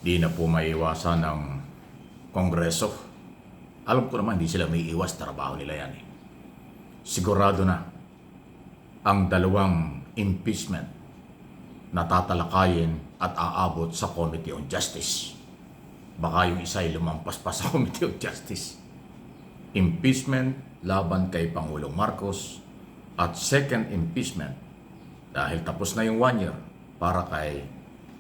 Di na po maiwasan ng Kongreso. Alam ko naman, di sila may iwas, trabaho nila yan eh. Sigurado na ang dalawang impeachment na tatalakayin at aabot sa Committee on Justice. Baka yung isa ay lumampas pa sa Committee on Justice. Impeachment laban kay Pangulong Marcos at second impeachment dahil tapos na yung 1 year para kay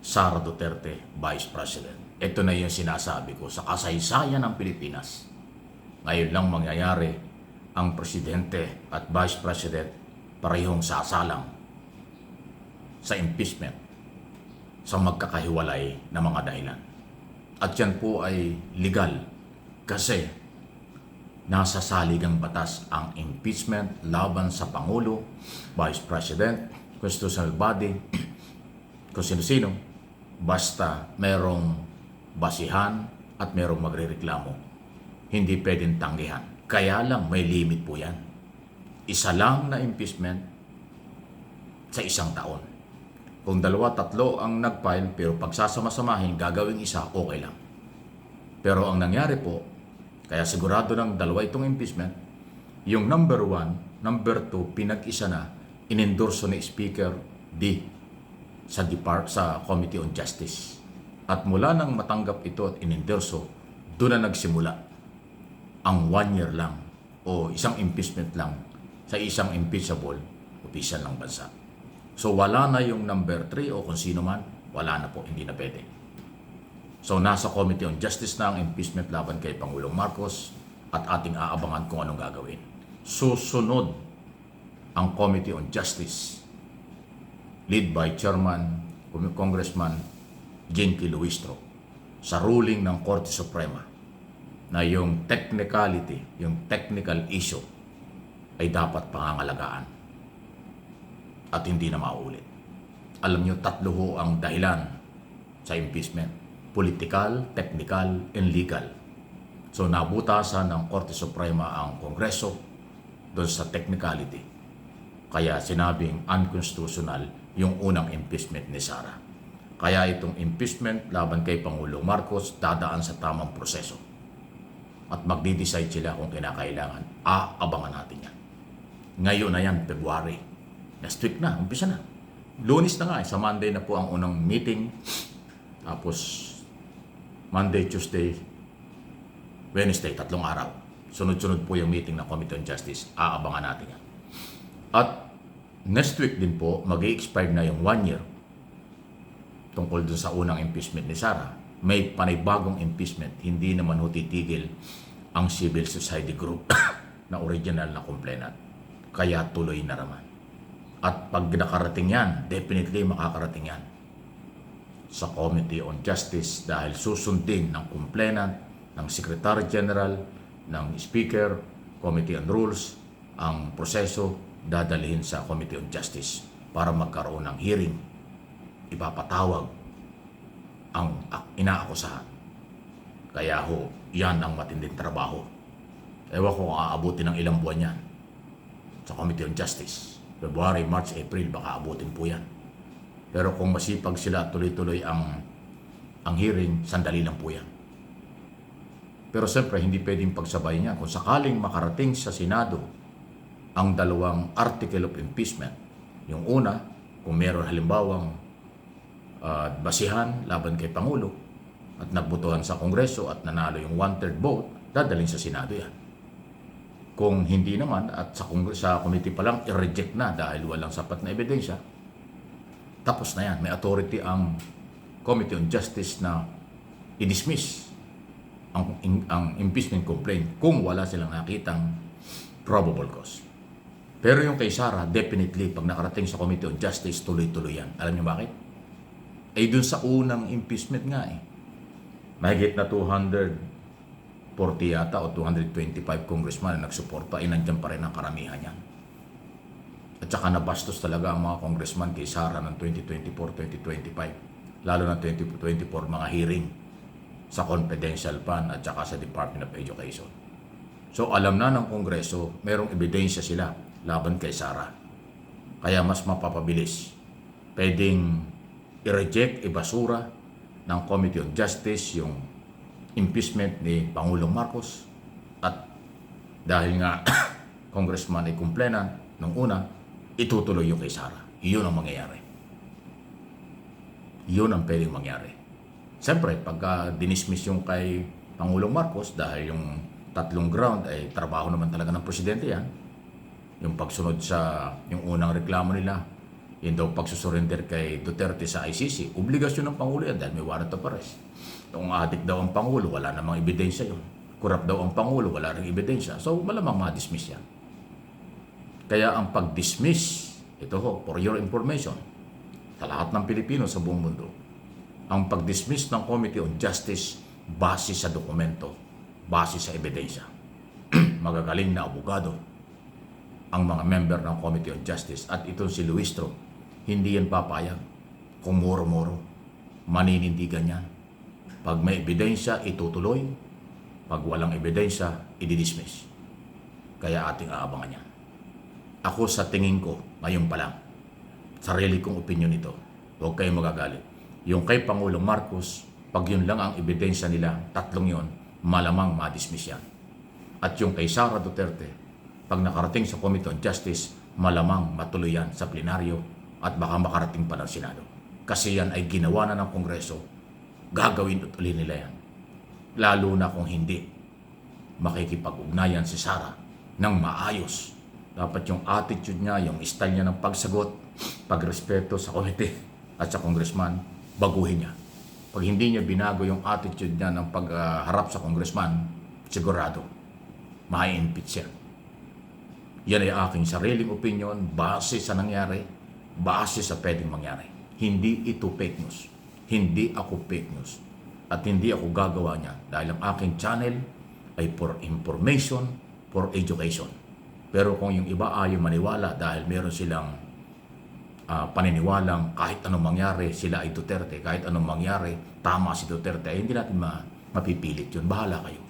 Sara Duterte, Vice President. Ito na yung sinasabi ko sa kasaysayan ng Pilipinas. Ngayon lang mangyayari ang Presidente at Vice President parehong sasalang sa impeachment sa magkakahiwalay na mga dahilan. At yan po ay legal kasi nasa saligang batas ang impeachment laban sa Pangulo, Vice President, constitutional body, kung sino-sino, basta merong basihan at merong magrereklamo. Hindi pwedeng tanggihan. Kaya lang may limit po yan. Isa lang na impeachment sa isang taon. Kung 2-3 ang nag-file pero pagsasama-samahin gagawing isa, okay lang. Pero ang nangyari po, kaya sigurado ng 2 itong impeachment, yung number 1, number 2, pinag-isa na, inendorso ni Speaker D sa Committee on Justice. At mula nang matanggap ito at inendorso, doon na nagsimula ang 1 year lang o isang impeachment lang sa isang impeachable official ng bansa. So wala na yung number 3 o kung sino man, wala na po, hindi na pwede. So nasa Committee on Justice na ang impeachment laban kay Pangulong Marcos at ating aabangan kung anong gagawin. Susunod ang Committee on Justice lead by Chairman Congressman Jinky Luistro sa ruling ng Korte Suprema na yung technicality, yung technical issue ay dapat pangangalagaan at hindi na mauulit. Alam nyo, 3 ho ang dahilan sa impeachment. Political, technical, and legal. So nabutasan ng Korte Suprema ang Kongreso doon sa technicality. Kaya sinabing unconstitutional yung unang impeachment ni Sara. Kaya itong impeachment laban kay Pangulong Marcos dadaan sa tamang proseso. At magdi-decide sila kung kinakailangan. Abangan natin yan. Ngayon na yan, February. Next week na, umpisa na. Lunes na nga, sa Monday na po ang unang meeting. Tapos Monday, Tuesday, Wednesday, 3 araw. Sunod-sunod po yung meeting ng Committee on Justice. Aabangan natin yan. At next week din po, mag-i-expire na yung 1 year tungkol dun sa unang impeachment ni Sara. May panibagong impeachment. Hindi naman ho titigil ang civil society group na original na complainant. Kaya tuloy na naman. At pag nakarating yan, definitely makakarating yan sa Committee on Justice dahil susundin ng complainant, ng Secretary General, ng Speaker, Committee on Rules, ang proseso dadalhin sa Committee on Justice para magkaroon ng hearing. Ipapatawag ang inaakusahan. Kaya ho, yan ang matinding trabaho. Ewan ko kung aabutin ng ilang buwan yan sa Committee on Justice. February, March, April, baka abutin po yan. Pero kung masipag sila tuloy-tuloy ang hearing, sandali lang po yan. Pero siyempre, hindi pwedeng pagsabay niya. Kung sakaling makarating sa Senado ang 2 article of impeachment, yung una, kung meron halimbawang basihan laban kay Pangulo at nagbotohan sa Kongreso at nanalo yung 1/3 vote, dadalhin sa Senado yan. Kung hindi naman at sa committee pa lang, i-reject na dahil walang sapat na ebidensya, tapos na yan. May authority ang Committee on Justice na i-dismiss ang impeachment complaint kung wala silang nakitang probable cause. Pero yung kay Sara, definitely, pag nakarating sa Committee on Justice, tuloy-tuloy yan. Alam niyo bakit? Ay dun sa unang impeachment nga eh. Mahigit na 240 yata o 225 congressman na nagsuporta, ay nandiyan pa rin ang karamihan yan. At saka nabastos talaga ang mga congressman kay Sara ng 2024-2025. Lalo na 2024 mga hearing sa confidential fund at saka sa Department of Education. So alam na ng Kongreso, merong ebidensya sila laban kay Sara. Kaya mas mapapabilis. Pwedeng i-reject, ibasura ng Committee on Justice yung impeachment ni Pangulong Marcos at dahil nga congressman ay kumplena nung una, itutuloy yung kay Sara. Iyon ang mangyayari. Iyon ang pwedeng mangyari. Siyempre, pagka dinismiss yung kay Pangulong Marcos dahil yung tatlong ground ay trabaho naman talaga ng presidente yan, yung pagsunod sa yung unang reklamo nila, yun daw pagsusurrender kay Duterte sa ICC, obligasyon ng Pangulo yan dahil may warrant of arrest. Kung adik daw ang Pangulo, wala namang ebidensya yun. Kurap daw ang Pangulo, wala ring ebidensya. So malamang ma-dismiss yan. Kaya ang pag-dismiss, ito ho, for your information, sa lahat ng Pilipino sa buong mundo, ang pag-dismiss ng Committee on Justice base sa dokumento, base sa ebidensya. Magagaling na abogado ang mga member ng Committee on Justice at itong si Luistro, hindi yan papayag kung moro-moro, maninindigan yan. Pag may ebidensya, itutuloy. Pag walang ebidensya, i-dismiss. Kaya ating aabangan yan. Ako sa tingin ko, ngayon pa lang, sarili kong opinion ito, huwag kayong magagalit. Yung kay Pangulong Marcos, pag yun lang ang ebidensya nila, tatlong yun, malamang ma-dismiss yan. At yung kay Sara Duterte, pag nakarating sa Committee on Justice, malamang matuloy yan sa plenaryo at baka makarating pa ng Senado. Kasi yan ay ginawa na ng Kongreso, gagawin ulit nila yan. Lalo na kung hindi makikipag-ugnayan si Sara ng maayos. Dapat yung attitude niya, yung style niya ng pagsagot, pagrespeto sa komite at sa congressman, baguhin niya. Pag hindi niya binago yung attitude niya ng pagharap sa congressman, sigurado, ma-impeach siya. Yan ay aking sariling opinion, base sa nangyari, base sa pwedeng mangyari. Hindi ito fake news. Hindi ako fake news. At hindi ako gagawa niya dahil ang aking channel ay for information, for education. Pero kung yung iba ayaw maniwala dahil meron silang paniniwalang kahit anong mangyari, sila ay Duterte, kahit anong mangyari, tama si Duterte, ay hindi natin mapipilit yun. Bahala kayo.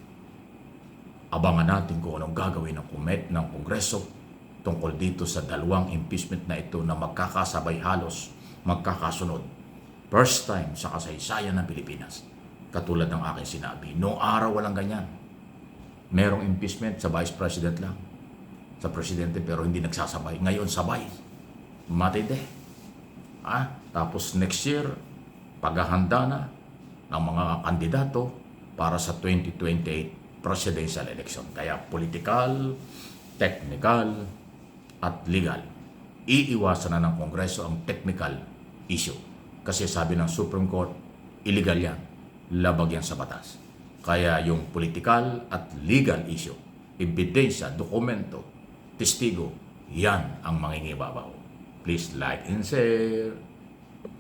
Abangan natin kung anong gagawin ng Kongreso tungkol dito sa dalawang impeachment na ito na magkakasabay halos, magkakasunod. First time sa kasaysayan ng Pilipinas. Katulad ng aking sinabi, noong araw walang ganyan. Merong impeachment sa Vice President lang, sa Presidente, pero hindi nagsasabay. Ngayon sabay. Matindi. Tapos next year, paghahanda na ng mga kandidato para sa 2028 presidential election. Kaya political, technical, at legal. Iiwasan na ng Kongreso ang technical issue. Kasi sabi ng Supreme Court, illegal yan. Labag yan sa batas. Kaya yung political at legal issue, ebidensya, dokumento, testigo, yan ang mangingibabaw. Please like and share.